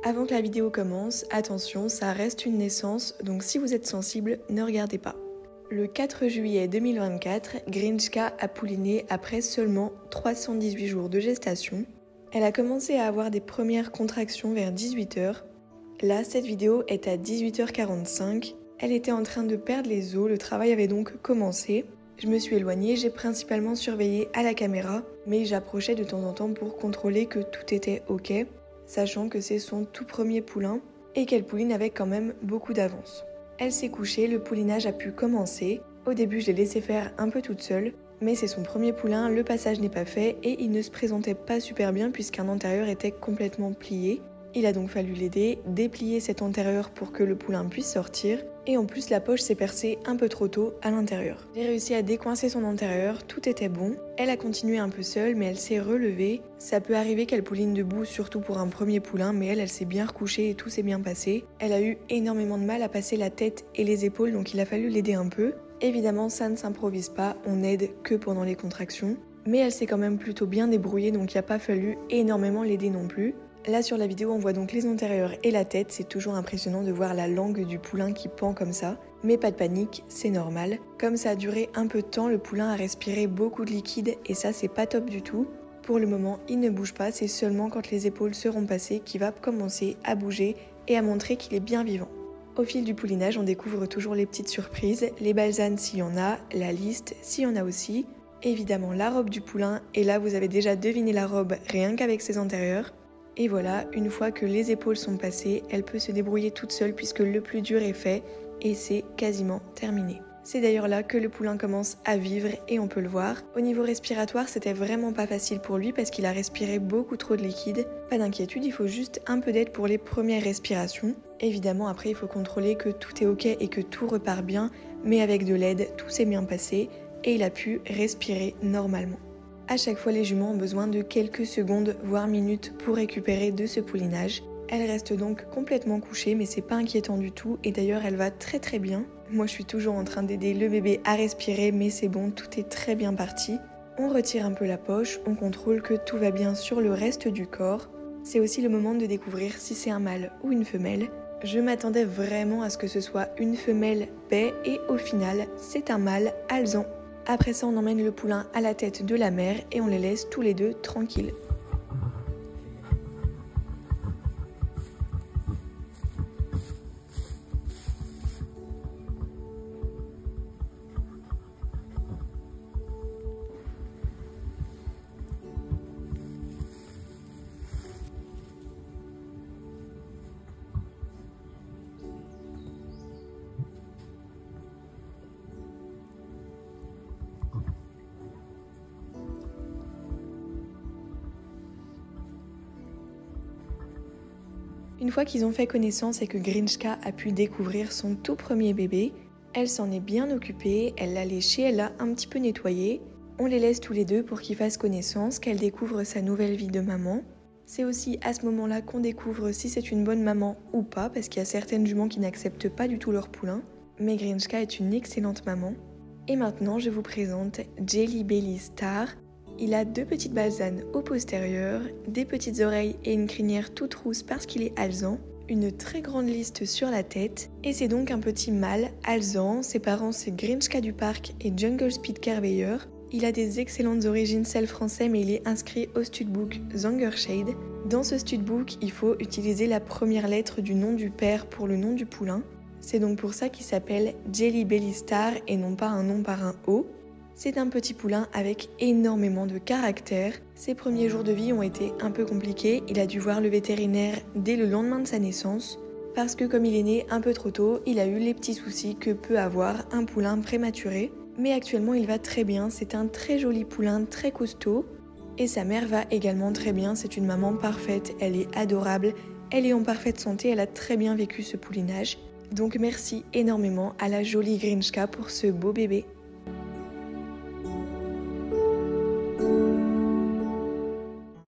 Avant que la vidéo commence, attention, ça reste une naissance, donc si vous êtes sensible, ne regardez pas. Le 4 juillet 2024, Grinchka a pouliné après seulement 318 jours de gestation. Elle a commencé à avoir des premières contractions vers 18h. Là, cette vidéo est à 18h45. Elle était en train de perdre les os, le travail avait donc commencé. Je me suis éloignée, j'ai principalement surveillé à la caméra, mais j'approchais de temps en temps pour contrôler que tout était ok, sachant que c'est son tout premier poulain et qu'elle pouline avec quand même beaucoup d'avance. Elle s'est couchée, le poulinage a pu commencer. Au début, je l'ai laissé faire un peu toute seule, mais c'est son premier poulain, le passage n'est pas fait et il ne se présentait pas super bien puisqu'un antérieur était complètement plié. Il a donc fallu l'aider, déplier cet antérieur pour que le poulain puisse sortir. Et en plus, la poche s'est percée un peu trop tôt à l'intérieur. J'ai réussi à décoincer son antérieur, tout était bon. Elle a continué un peu seule, mais elle s'est relevée. Ça peut arriver qu'elle pouline debout, surtout pour un premier poulain, mais elle s'est bien recouchée et tout s'est bien passé. Elle a eu énormément de mal à passer la tête et les épaules, donc il a fallu l'aider un peu. Évidemment, ça ne s'improvise pas, on n'aide que pendant les contractions. Mais elle s'est quand même plutôt bien débrouillée, donc il n'a pas fallu énormément l'aider non plus. Là sur la vidéo on voit donc les antérieurs et la tête, c'est toujours impressionnant de voir la langue du poulain qui pend comme ça. Mais pas de panique, c'est normal. Comme ça a duré un peu de temps, le poulain a respiré beaucoup de liquide et ça c'est pas top du tout. Pour le moment il ne bouge pas, c'est seulement quand les épaules seront passées qu'il va commencer à bouger et à montrer qu'il est bien vivant. Au fil du poulinage on découvre toujours les petites surprises, les balsanes s'il y en a, la liste s'il y en a aussi. Évidemment la robe du poulain et là vous avez déjà deviné la robe rien qu'avec ses antérieurs. Et voilà, une fois que les épaules sont passées, elle peut se débrouiller toute seule puisque le plus dur est fait et c'est quasiment terminé. C'est d'ailleurs là que le poulain commence à vivre et on peut le voir. Au niveau respiratoire, c'était vraiment pas facile pour lui parce qu'il a respiré beaucoup trop de liquide. Pas d'inquiétude, il faut juste un peu d'aide pour les premières respirations. Évidemment, après, il faut contrôler que tout est ok et que tout repart bien, mais avec de l'aide, tout s'est bien passé et il a pu respirer normalement. À chaque fois, les juments ont besoin de quelques secondes, voire minutes pour récupérer de ce poulinage. Elle reste donc complètement couchée, mais c'est pas inquiétant du tout et d'ailleurs elle va très bien. Moi je suis toujours en train d'aider le bébé à respirer, mais c'est bon, tout est très bien parti. On retire un peu la poche, on contrôle que tout va bien sur le reste du corps. C'est aussi le moment de découvrir si c'est un mâle ou une femelle. Je m'attendais vraiment à ce que ce soit une femelle paix et au final, c'est un mâle alezan. Après ça, on emmène le poulain à la tête de la mère et on les laisse tous les deux tranquilles. Une fois qu'ils ont fait connaissance et que Grinchka a pu découvrir son tout premier bébé, elle s'en est bien occupée, elle l'a léché, elle l'a un petit peu nettoyé. On les laisse tous les deux pour qu'ils fassent connaissance, qu'elle découvre sa nouvelle vie de maman. C'est aussi à ce moment-là qu'on découvre si c'est une bonne maman ou pas, parce qu'il y a certaines juments qui n'acceptent pas du tout leur poulain. Mais Grinchka est une excellente maman. Et maintenant, je vous présente Jelly Belly Star. Il a deux petites balsanes au postérieur, des petites oreilles et une crinière toute rousse parce qu'il est alezan, une très grande liste sur la tête, et c'est donc un petit mâle alezan. Ses parents c'est Grinchka du parc et Jungle Speed Kerveilleur. Il a des excellentes origines celles français, mais il est inscrit au studbook Zangershade. Dans ce studbook, il faut utiliser la première lettre du nom du père pour le nom du poulain. C'est donc pour ça qu'il s'appelle Jelly Belly Star et non pas un nom par un O. C'est un petit poulain avec énormément de caractère. Ses premiers jours de vie ont été un peu compliqués. Il a dû voir le vétérinaire dès le lendemain de sa naissance. Parce que comme il est né un peu trop tôt, il a eu les petits soucis que peut avoir un poulain prématuré. Mais actuellement il va très bien, c'est un très joli poulain, très costaud. Et sa mère va également très bien, c'est une maman parfaite, elle est adorable, elle est en parfaite santé, elle a très bien vécu ce poulinage. Donc merci énormément à la jolie Grinchka pour ce beau bébé.